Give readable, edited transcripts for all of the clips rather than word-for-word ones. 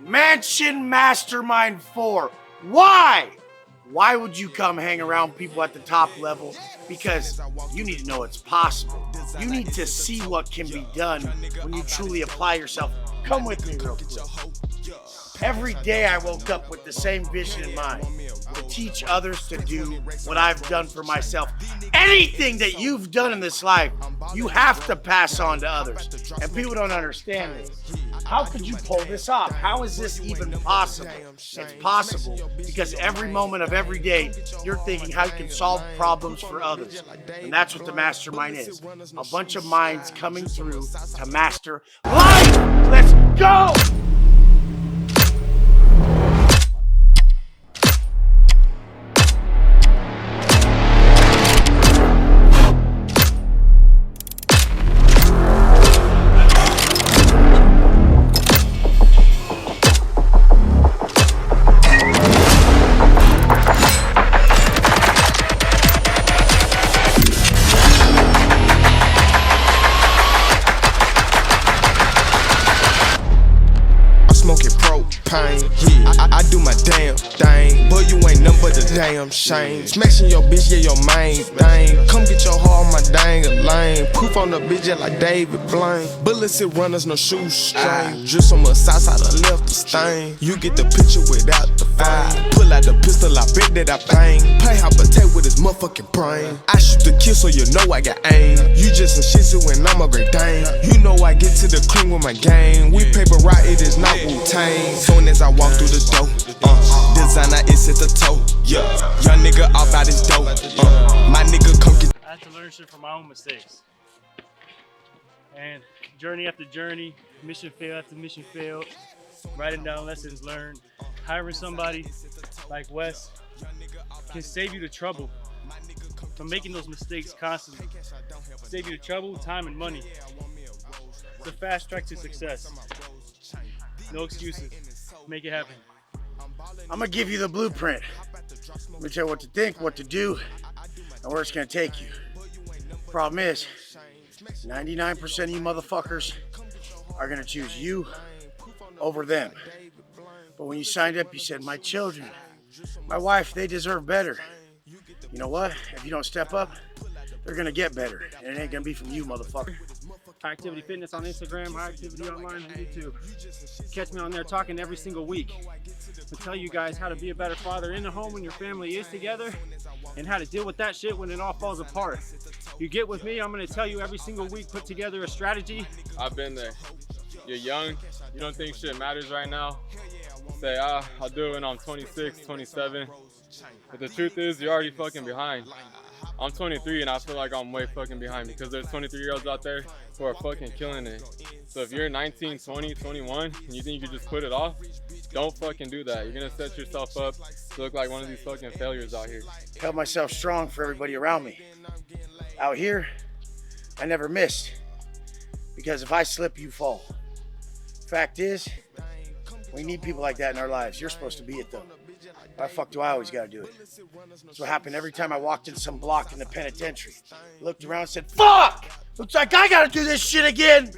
Mansion Mastermind 4. Why? Why would you come hang around people at the top level? Because you need to know it's possible. You need to see what can be done when you truly apply yourself. Come with me real quick. Every day I woke up with the same vision in mind, to teach others to do what I've done for myself. Anything that you've done in this life, you have to pass on to others. And people don't understand this. How could you pull this off? How is this even possible? It's possible because every moment of every day, you're thinking how you can solve problems for others. And that's what the mastermind is. A bunch of minds coming through to master life. Let's go! I do my damn thing, but you ain't nothing but a damn shame. Smashing your bitch, yeah, your main thing. Come get your heart on my dang a lane. Poof on the bitch, just like David Blaine. Bullets and runners, no shoestring. Just on my side, I left the stain. You get the picture without the fame. Pull out the pistol, I bet that I bang. Play how protect with his motherfucking brain. I shoot the kill, so you know I got aim. You just a shih tzu and I'm a Great Dane. You know I get to the clean with my game. We paper right, it is not Wu-Tang. Soon as I walk through the door, designer is at the toe. Yeah, young nigga off out his dope. My nigga come get. I had to learn shit from my own mistakes. And journey after journey, mission fail after mission failed, writing down lessons learned. Hiring somebody like Wes can save you the trouble from making those mistakes constantly. Save you the trouble, time, and money. It's a fast track to success. No excuses. Make it happen. I'm gonna give you the blueprint. I'm gonna tell you what to think, what to do, and where it's gonna take you. Problem is, 99% of you motherfuckers are gonna choose you over them. But when you signed up, you said, my children, my wife, they deserve better. You know what? If you don't step up, they're gonna get better. And it ain't gonna be from you, motherfucker. High Activity Fitness on Instagram, High Activity Online on YouTube. Catch me on there talking every single week. To tell you guys how to be a better father in the home when your family is together and how to deal with that shit when it all falls apart. You get with me, I'm gonna tell you every single week, put together a strategy. I've been there. You're young, you don't think shit matters right now. Say, I'll do it when I'm 26, 27. But the truth is, you're already fucking behind. I'm 23 and I feel like I'm way fucking behind because there's 23-year-olds out there who are fucking killing it. So if you're 19, 20, 21 and you think you can just put it off, don't fucking do that. You're gonna set yourself up to look like one of these fucking failures out here. Held myself strong for everybody around me. Out here, I never missed because if I slip, you fall. Fact is, we need people like that in our lives. You're supposed to be it though. Why the fuck do I always gotta do it? That's what happened every time I walked in some block in the penitentiary. Looked around and said, fuck! Looks like I gotta do this shit again!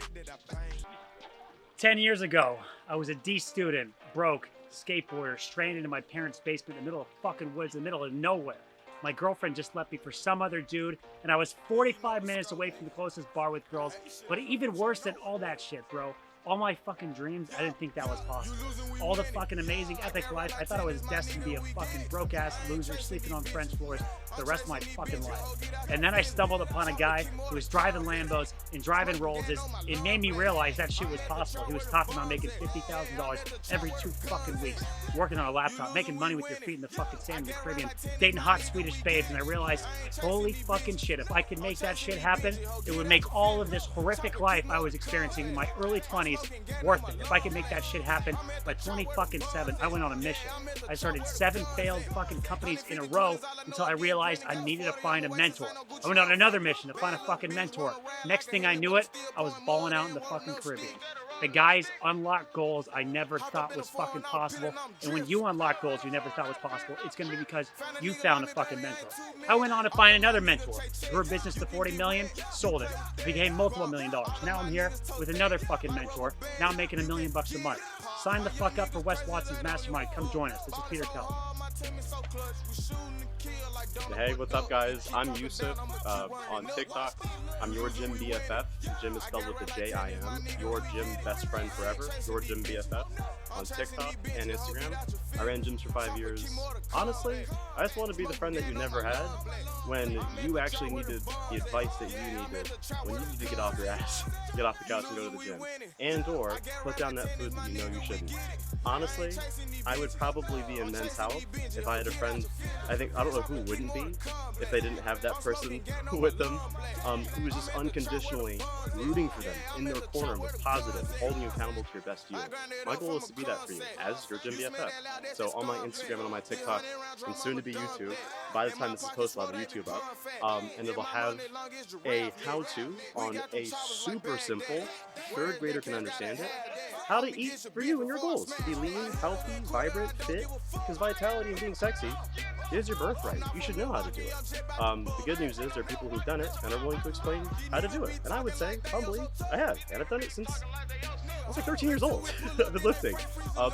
10 years ago, I was a D student, broke, skateboarder, stranded in my parents' basement in the middle of fucking woods, in the middle of nowhere. My girlfriend just left me for some other dude, and I was 45 minutes away from the closest bar with girls. But even worse than all that shit, bro. All my fucking dreams, I didn't think that was possible. All the fucking amazing epic life, I thought I was destined to be a fucking broke-ass loser sleeping on French floors the rest of my fucking life. And then I stumbled upon a guy who was driving Lambos and driving Rollses. It made me realize that shit was possible. He was talking about making $50,000 every 2 fucking weeks, working on a laptop, making money with your feet in the fucking sand in the Caribbean, dating hot Swedish babes, and I realized, holy fucking shit, if I could make that shit happen, it would make all of this horrific life I was experiencing in my early 20s worth it. If I could make that shit happen by 27, I went on a mission. I started 7 failed fucking companies in a row until I realized I needed to find a mentor. I went on another mission to find a fucking mentor. Next thing I knew it, I was balling out in the fucking Caribbean. The guys unlock goals I never thought was fucking possible. And when you unlock goals you never thought was possible, it's going to be because you found a fucking mentor. I went on to find another mentor. Grew a business to 40 million, sold it. Became multiple $1 million. Now I'm here with another fucking mentor. Now I'm making $1 million a month. sign the fuck up for Wes Watson's Mastermind. Come join us. This is Peter Kell. Hey, what's up, guys? I'm Yusuf on TikTok. I'm Your Gym BFF. Gym is spelled with a J-I-M. Your Gym Best Friend Forever. Your Gym BFF on TikTok and Instagram. I ran gyms for 5 years. Honestly, I just want to be the friend that you never had when you actually needed the advice that you needed, when you need to get off your ass, get off the couch and go to the gym, and or put down that food that you know you shouldn't. Honestly, I would probably be in Men's Health if I had a friend. I don't know who wouldn't be if they didn't have that person with them who was just unconditionally rooting for them in their corner, was positive, holding you accountable to your best you. My goal is to be that for you as your gym BFF. So on my Instagram and on my TikTok, and soon to be YouTube, by the time this is posted, I'll have a YouTube up, and it'll have a how-to on a super simple, third grader can understand it, how to eat for you and your goals. To be lean, healthy, vibrant, fit, because vitality and being sexy is your birthright. You should know how to do it. The good news is there are people who've done it and are willing to explain how to do it. And I would say, humbly, I have. And I've done it since I was like 13 years old. I've been lifting.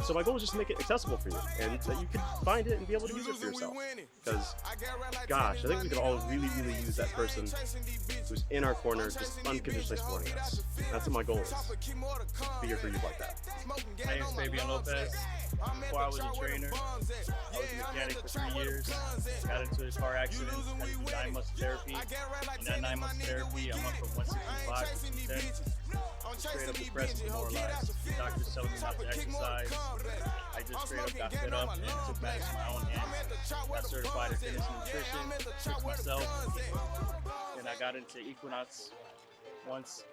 So my goal is just to make it accessible for you and that you can find it and be able to use it for yourself. Because, gosh, I think we could all really, really use that person who's in our corner, just unconditionally supporting us. That's what my goal is. Be here for you like that. My name is Fabian Lopez. Before I was a trainer, I was a mechanic for 3 years. Got into a car accident, had to do 9 months of therapy. In that 9 months of therapy, I went from 165 to 210. Straight up depressed and demoralized. Doctors telling me not to exercise. I just straight up got fed up and took matters in my own hands. Got certified in fitness and nutrition, fixed myself, and I got into Equinox. Once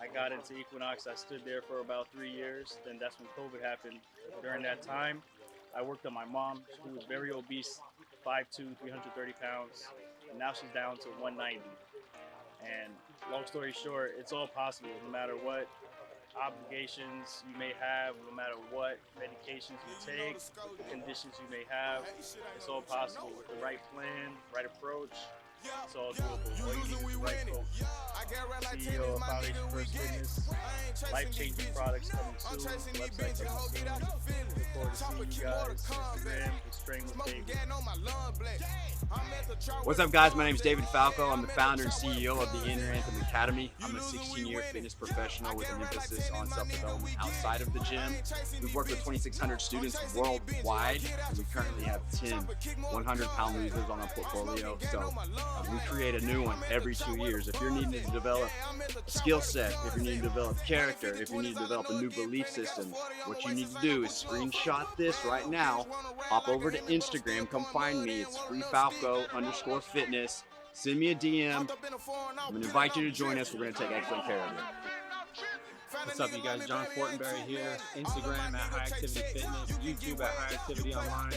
I got into Equinox, I stood there for about 3 years. Then that's when COVID happened. During that time, I worked on my mom, who was very obese, 5'2", 330 pounds, and now she's down to 190. And long story short, it's all possible, no matter what obligations you may have, no matter what medications you take, conditions you may have, it's all possible with the right plan, right approach. It's all doable. All you need is the right coach. CEO of Foundation First Fitness. Life-changing products coming soon. Website coming soon. Look forward to seeing you guys. Instagram, Extreme with David. What's up, guys? My name is David Falco. I'm the founder and CEO of the Inner Anthem Academy. I'm a 16-year fitness professional with an emphasis on self-development outside of the gym. We've worked with 2,600 students worldwide, and we currently have 10 100-pound losers on our portfolio. So we create a new one every 2 years. If you're needing to develop a skill set, if you're needing to develop character, if you need to develop a new belief system, what you need to do is screenshot this right now, hop over to Instagram, come find me. It's freefalco_fitness. Send me a DM. I'm going to invite you to join us. We're going to take excellent care of you. What's up, you guys? John Fortenberry here. Instagram at High Activity Fitness, YouTube at High Activity Online. I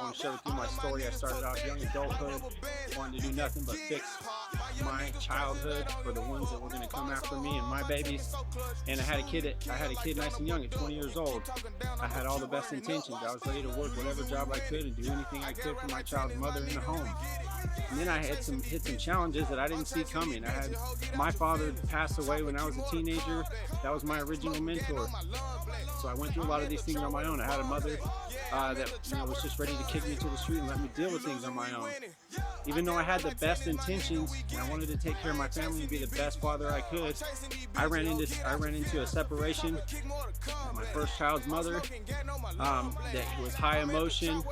want to share with you my story. I started out young adulthood, wanting to do nothing but fix my childhood for the ones that were going to come after me and my babies. And I had a kid nice and young at 20 years old. I had all the best intentions. I was ready to work whatever job I could and do anything I could for my child's mother in the home. And then I had hit some challenges that I didn't see coming. I had my father pass away when I was a teenager. That was my original mentor. So I went through a lot of these things on my own. I had a mother that was just ready to kick me to the street and let me deal with things on my own. Even though I had the best intentions and I wanted to take care of my family and be the best father I could, I ran into a separation with my first child's mother that was high emotion.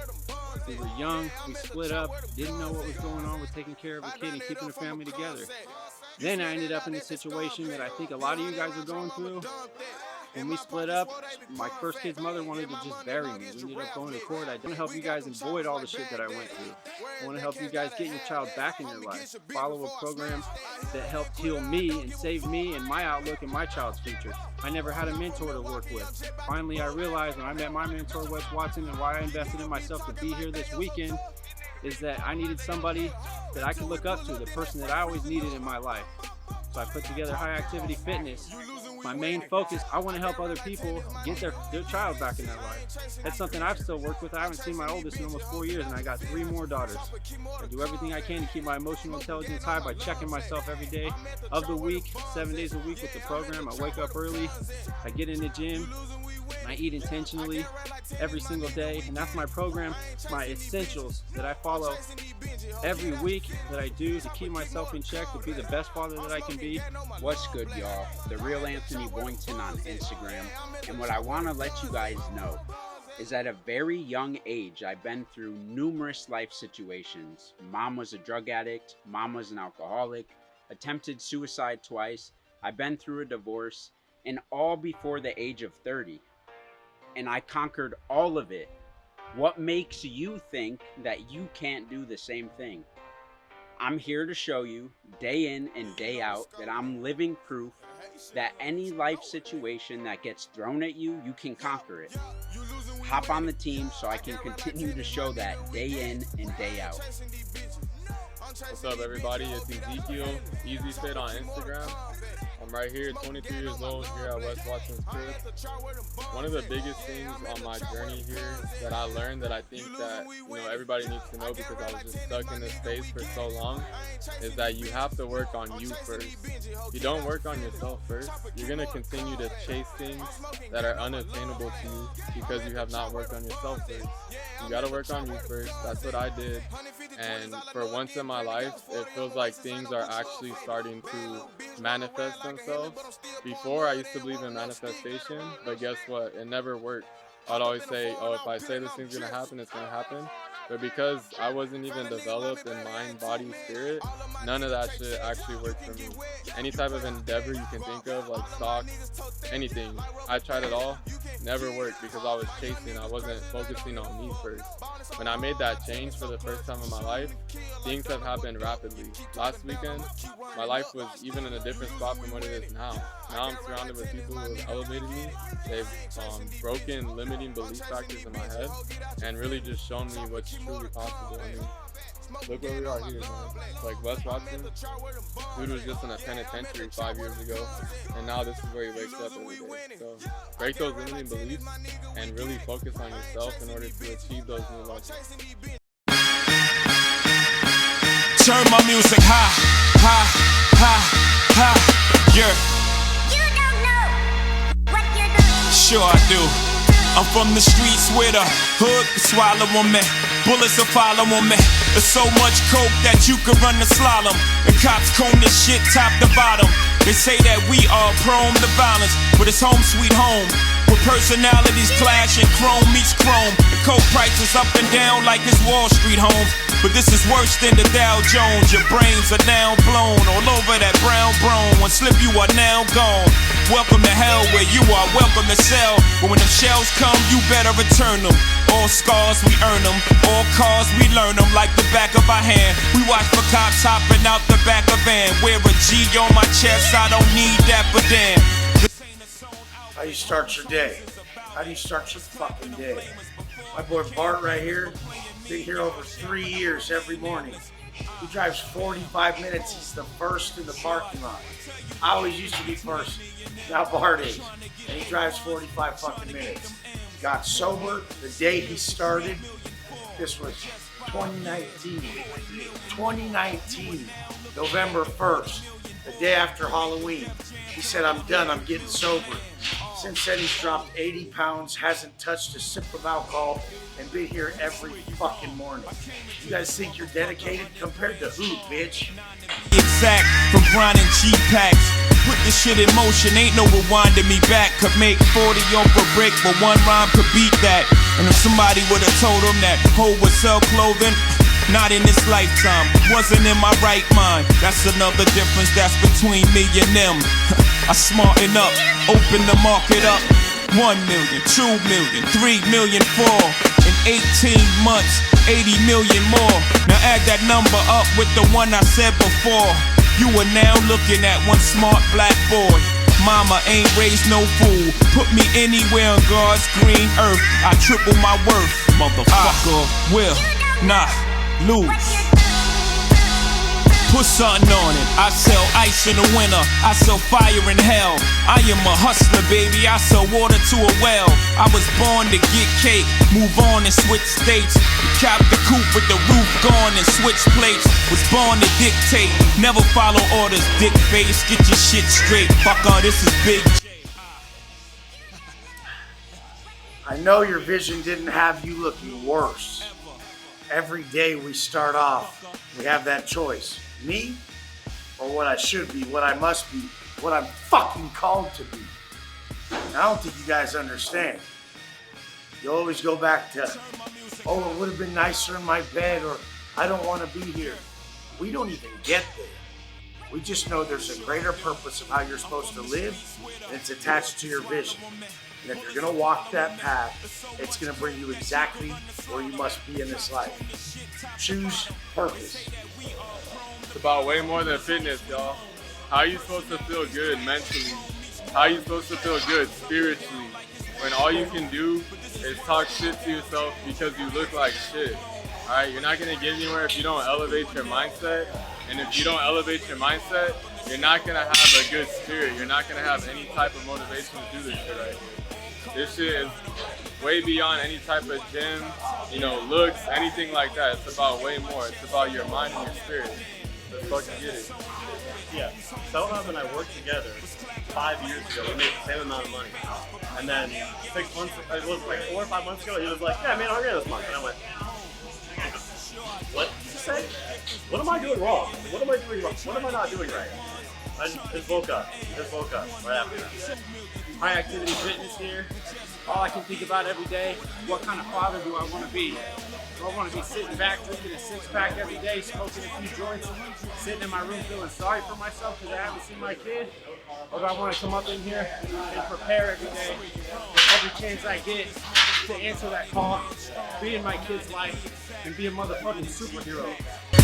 We were young, we split up, didn't know what was going on with taking care of a kid and keeping a family together. Then I ended up in a situation that I think a lot of you guys are going through. When we split up, my first kid's mother wanted to just bury me. We ended up going to court. I want to help you guys avoid all the shit that I went through. I want to help you guys get your child back in your life. Follow a program that helped heal me and save me and my outlook and my child's future. I never had a mentor to work with. Finally, I realized when I met my mentor, Wes Watson, and why I invested in myself to be here this weekend is that I needed somebody that I could look up to, the person that I always needed in my life. So I put together High Activity Fitness. My main focus, I want to help other people get their child back in their life. That's something I've still worked with. I haven't seen my oldest in almost 4 years, and I got 3 more daughters. I do everything I can to keep my emotional intelligence high by checking myself every day of the week, 7 days a week with the program. I wake up early, I get in the gym, and I eat intentionally every single day, and that's my program, my essentials that I follow every week that I do to keep myself in check, to be the best father that I can be. What's good, y'all? The real Anthony Boynton on Instagram. And what I want to let you guys know is at a very young age, I've been through numerous life situations. Mom was a drug addict, mom was an alcoholic, attempted suicide twice, I've been through a divorce, and all before the age of 30. And I conquered all of it. What makes you think that you can't do the same thing? I'm here to show you day in and day out that I'm living proof that any life situation that gets thrown at you, you can conquer it. Hop on the team so I can continue to show that day in and day out. What's up, everybody? It's Ezekiel, Easy Fit on Instagram. I'm right here, 23 years old, here at weswatson's crib. One of the biggest things on my journey here that I learned that I think that everybody needs to know, because I was just stuck in this space for so long, is that you have to work on you first. If you don't work on yourself first, you're gonna continue to chase things that are unattainable to you because you have not worked on yourself first. You gotta work on you first. That's what I did. And for once in my life, it feels like things are actually starting to manifest themselves. Before, I used to believe in manifestation, but guess what? It never worked. I'd always say, oh, if I say this thing's gonna happen, it's gonna happen. But because I wasn't even developed in mind, body, spirit, none of that shit actually worked for me. Any type of endeavor you can think of, like stocks, anything, I tried it all, never worked because I was chasing, I wasn't focusing on me first. When I made that change for the first time in my life, things have happened rapidly. Last weekend, my life was even in a different spot from what it is now. Now I'm surrounded with people who have elevated me. They've broken limiting belief factors in my head and really just shown me what's truly possible. I mean, look where we are here, man. Like Wes Watson, dude was just in a penitentiary 5 years ago, and now this is where he wakes up every day. So break those limiting beliefs and really focus on yourself in order to achieve those new levels. Turn my music high, high, high, high, yeah. You don't know what you're doing. Sure I do. I'm from the streets where the hood can swallow on me. Bullets will follow on me. There's so much coke that you could run the slalom. And cops comb this shit top to bottom. They say that we are prone to violence, but it's home sweet home. Where personalities clash and chrome meets chrome. The coke prices up and down like it's Wall Street home. But this is worse than the Dow Jones. Your brains are now blown all over that brown brone. One slip you are now gone. Welcome to hell where you are welcome to sell. But when them shells come, you better return them. All scars, we earn them. All cars, we learn them like the back of our hand. We watch for cops hopping out the back of van. Wear a G on my chest, I don't need that, but damn. How you start your day? How do you start your fucking day? My boy Bart right here, been here over 3 years every morning. He drives 45 minutes. He's the first in the parking lot. I always used to be first. Now Bart is. And he drives 45 fucking minutes. Got sober the day he started. This was 2019. 2019, November 1st, the day after Halloween. He said, I'm done, I'm getting sober. Since then, he's dropped 80 pounds, hasn't touched a sip of alcohol, and been here every fucking morning. You guys think you're dedicated? Compared to who, bitch? Exact from grinding G-packs. Put this shit in motion, ain't no rewinding me back. Could make 40 off a brick, but one rhyme could beat that. And if somebody would've told him that hoe would sell clothing, not in this lifetime, wasn't in my right mind. That's another difference that's between me and them. I smarten up, open the market up. 1 million, 2 million, 3 million, 4. In 18 months, 80 million more. Now add that number up with the one I said before. You are now looking at one smart black boy. Mama ain't raised no fool. Put me anywhere on God's green earth. I triple my worth. Motherfucker will not lose. Put something on it. I sell ice in the winter, I sell fire in hell. I am a hustler, baby, I sell water to a well. I was born to get cake, move on and switch states. Cop the coupe with the roof gone and switch plates. Was born to dictate, never follow orders. Dick face, get your shit straight. Fucker, this is Big J. I know your vision didn't have you looking worse. Every day we start off, we have that choice. Me, or what I should be, what I must be, what I'm fucking called to be. And I don't think you guys understand. You always go back to, oh, it would have been nicer in my bed, or I don't want to be here. We don't even get there. We just know there's a greater purpose of how you're supposed to live, and it's attached to your vision. And if you're gonna walk that path, it's gonna bring you exactly where you must be in this life. Choose purpose. It's about way more than fitness, y'all. How are you supposed to feel good mentally? How are you supposed to feel good spiritually when all you can do is talk shit to yourself because you look like shit? Alright, you're not gonna get anywhere if you don't elevate your mindset. And if you don't elevate your mindset, you're not gonna have a good spirit. You're not gonna have any type of motivation to do this shit right here. This shit is way beyond any type of gym, looks, anything like that. It's about way more. It's about your mind and your spirit. Let's fucking get it. Yeah, Fatherhood and I worked together 5 years ago. We made the same amount of money. And then 6 months, it was like 4 or 5 months ago, he was like, yeah, I made $100 this month. And I went, what did you say? What am I doing wrong? What am I doing wrong? What am I not doing right? I just woke up. Right after that. High activity fitness here. All I can think about every day, what kind of father do I want to be? Do I want to be sitting back drinking a six-pack every day, smoking a few joints, sitting in my room feeling sorry for myself because I haven't seen my kid? Or do I want to come up in here and prepare every day, every chance I get to answer that call, be in my kid's life, and be a motherfucking superhero?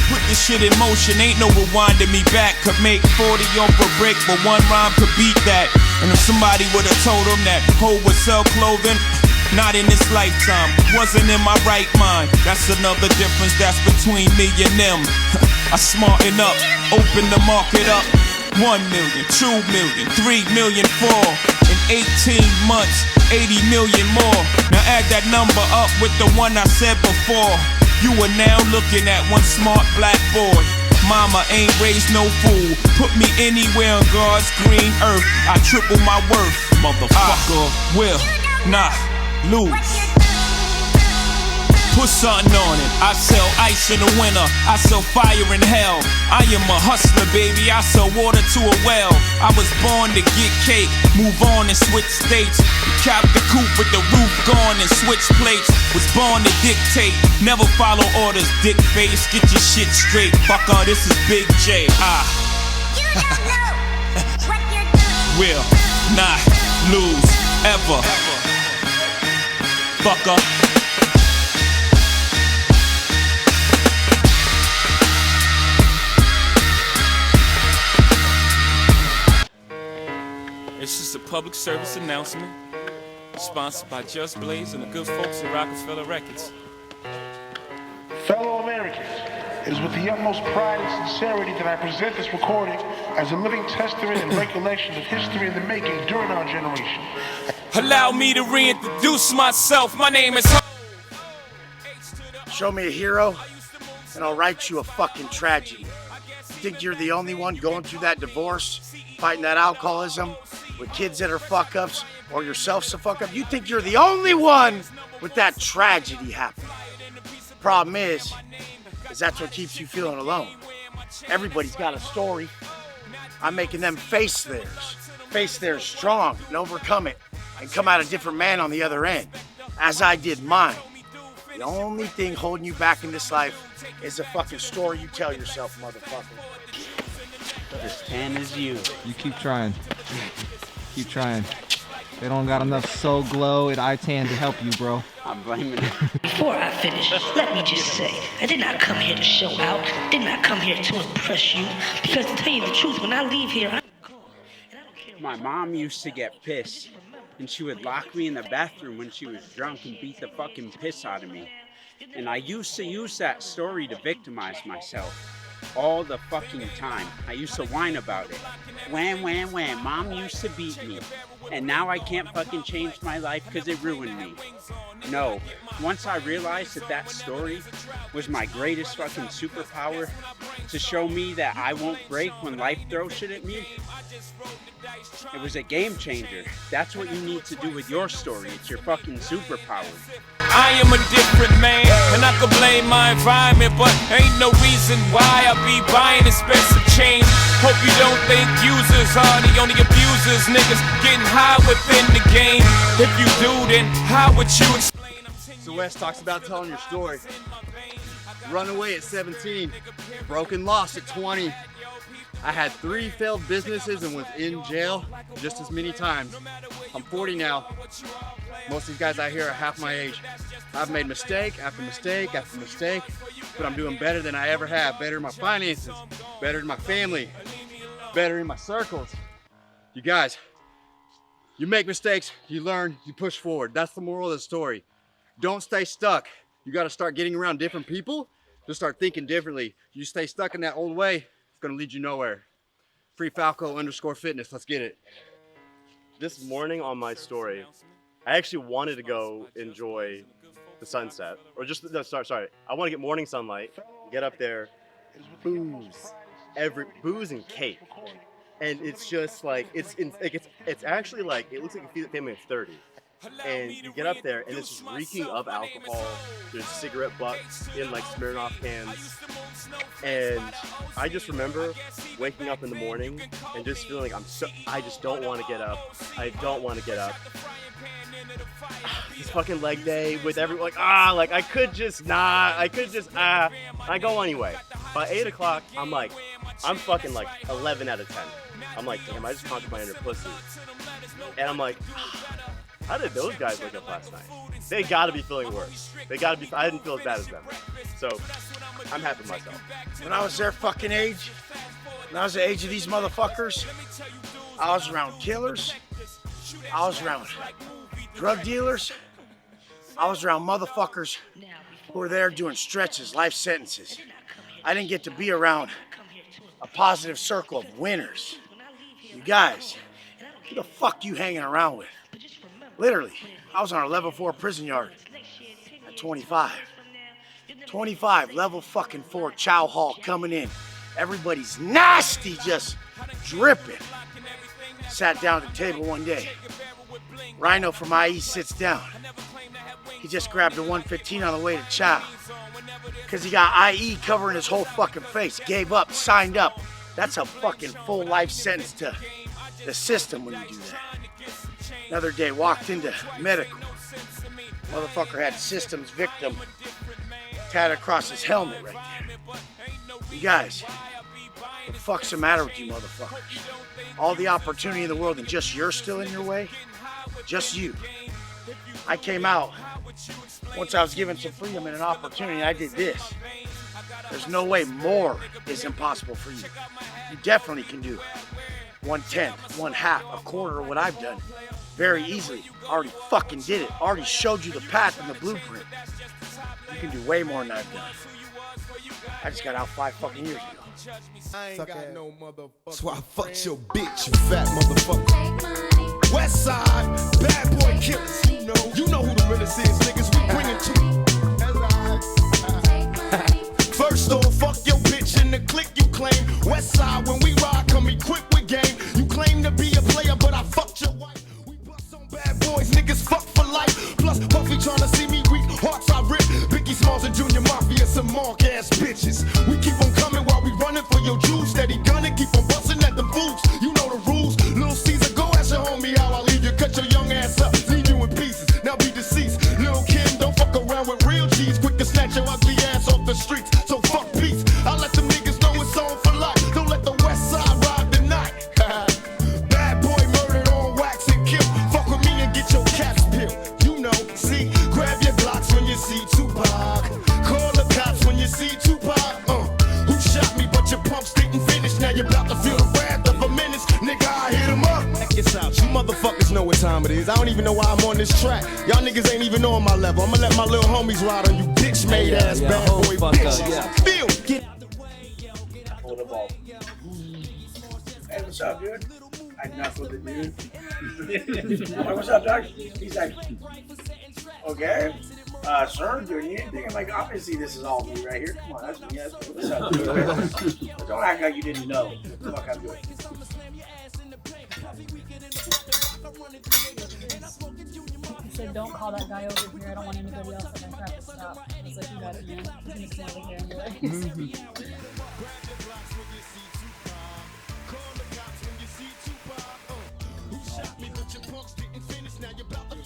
Put this shit in motion, ain't no rewinding me back. Could make 40 off a brick, but one rhyme could beat that. And if somebody would've told them that hoe would sell clothing, not in this lifetime, wasn't in my right mind. That's another difference that's between me and them. I smarten up, open the market up. 1 million, 2 million, 3 million, 4. In 18 months, 80 million more. Now add that number up with the one I said before. You are now looking at one smart black boy. Mama ain't raised no fool. Put me anywhere on God's green earth, I triple my worth. Motherfucker, will not lose. Put something on it. I sell ice in the winter, I sell fire in hell. I am a hustler, baby, I sell water to a well. I was born to get cake, move on and switch states. Cap the coupe with the roof gone and switch plates. Was born to dictate, never follow orders, dick face. Get your shit straight, fucker, this is Big J. Will not lose, ever. Fucker. It's just a public service announcement, sponsored by Just Blaze and the good folks at Rockefeller Records. Fellow Americans, it is with the utmost pride and sincerity that I present this recording as a living testament and recollection of history in the making during our generation. Allow me to reintroduce myself. My name is... Show me a hero, and I'll write you a fucking tragedy. You think you're the only one going through that divorce, fighting that alcoholism, with kids that are fuck-ups, or yourself's a fuck-up? You think you're the only one with that tragedy happening. Problem is that's what keeps you feeling alone. Everybody's got a story. I'm making them face theirs strong and overcome it and come out a different man on the other end, as I did mine. The only thing holding you back in this life is the fucking story you tell yourself, motherfucker. As tan as you. You keep trying. Keep trying. They don't got enough Soul Glow and I-Tan to help you, bro. I'm blaming it. Before I finish, let me just say, I did not come here to show out. Did not come here to impress you. Because to tell you the truth, when I leave here, I'm gone. And I don't care. My mom used to get pissed, and she would lock me in the bathroom when she was drunk and beat the fucking piss out of me. And I used to use that story to victimize myself. All the fucking time. I used to whine about it. Wham, wham, wham. Mom used to beat me. and now I can't fucking change my life because it ruined me. No, once I realized that story was my greatest fucking superpower to show me that I won't break when life throws shit at me, it was a game changer. That's what you need to do with your story. It's your fucking superpower. I am a different man, and I could blame my environment, but ain't no reason why I be buying expensive chains. Hope you don't think users are the only abusers. Niggas getting high within the game. If you do, then how would you explain? So Wes talks about telling your story. Run away at 17, broken lost at 20. I had 3 failed businesses and was in jail just as many times. I'm 40 now. Most of these guys out here are half my age. I've made mistake after mistake after mistake, but I'm doing better than I ever have. Better in my finances, better in my family, better in my circles. You guys, you make mistakes, you learn, you push forward. That's the moral of the story. Don't stay stuck. You got to start getting around different people to start thinking differently. You stay stuck in that old way, it's going to lead you nowhere. _Falco_fitness. Let's get it. This morning on my story, I actually wanted to go enjoy the sunset, or just no, sorry. I want to get morning sunlight, get up there, booze and cake, and it's just like it's actually like it looks like a family of 30. And you get up there and it's just reeking of alcohol. There's cigarette butts in like Smirnoff cans. And I just remember waking up in the morning and just feeling like I just don't want to get up. I don't want to get up. This fucking leg day with everyone like I could just I go anyway. By 8 o'clock, I'm fucking like 11 out of 10. I'm like, damn, I just conquered my inner pussy. And I'm like, how did those guys wake up last night? They gotta be feeling worse. I didn't feel as bad as them. So, I'm happy with myself. When I was their fucking age, when I was the age of these motherfuckers, I was around killers, I was around drug dealers, I was around motherfuckers who were there doing stretches, life sentences. I didn't get to be around a positive circle of winners. You guys, who the fuck you hanging around with? Literally, I was on a level 4 prison yard at 25. 25, level fucking 4 chow hall coming in. Everybody's nasty, just dripping. Sat down at the table one day. Rhino from IE sits down. He just grabbed a 115 on the way to chow. Because he got IE covering his whole fucking face. Gave up, signed up. That's a fucking full life sentence to the system when you do that. Another day, walked into medical. Motherfucker had systems victim tatted across his helmet right there. You guys, what the fuck's the matter with you motherfuckers? All the opportunity in the world and just you're still in your way? Just you. I came out once I was given some freedom and an opportunity, I did this. There's no way more is impossible for you. You definitely can do 1/10, 1/2, a quarter of what I've done. Very easily. Already fucking did it. Already showed you the path and the blueprint. You can do way more than I've done. I just got out 5 fucking years ago. I ain't got no motherfucker. That's why I fucked your bitch, you fat motherfucker. West side, bad boy killers. You know who the realest is, niggas. We bring it to you. First off, fuck your bitch in the clique you claim. West side, when we ride, come equipped with game. You claim to be a player, but I fucked your wife. We bust on bad boys, niggas fuck for life. Plus, Puffy tryna see me weak, hearts I rip. Biggie Smalls and Junior Mafia, some mark ass bitches. We keep on coming while we running for your juice. Steady gunning, keep on busting at the boots. You know the rules. Little Caesar, go ask your homie how I leave you. Cut your young ass up, leave you in pieces. Now be deceased. Little Kim, don't fuck around with real cheese. Quick to snatch your ugly ass off the streets. So fuck peace. I let them niggas know it's on for life. Don't let the West Side ride the night. Bad boy murdered on wax and kill. Fuck with me and get your caps peeled. You know, see, grab your Glocks when you see Tupac. Call the cops when you see Tupac. Who shot me but your pumps didn't finish. Now you're about to feel the wrath of a menace. Nigga, I hit him up. Check this out, you motherfuckers know what time it is. I don't even know why I'm on this track. Y'all niggas ain't even on my level. I'ma let my little homies ride on you bitch-made ass bad boy bitches. Feel, get Hold the ball. Hey, what's up, dude? I knuckled the dude. I'm like, what's up, Doc? He's like, okay. Sir, doing anything? I'm like, obviously this is all me right here. Come on, that's me. That's me. What's up, dude? Don't act like you didn't know what the fuck I'm doing. He said, don't call that guy over here. I don't want anybody else at my traffic stop. I was like, you got it, man. I'm going to smell it here anyway.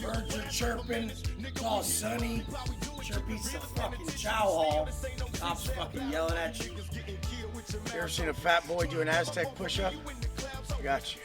Birds are chirping. It's all sunny. Sure beats the fucking chow hall. Cops fucking yelling at you. You ever seen a fat boy do an Aztec push-up? I got you.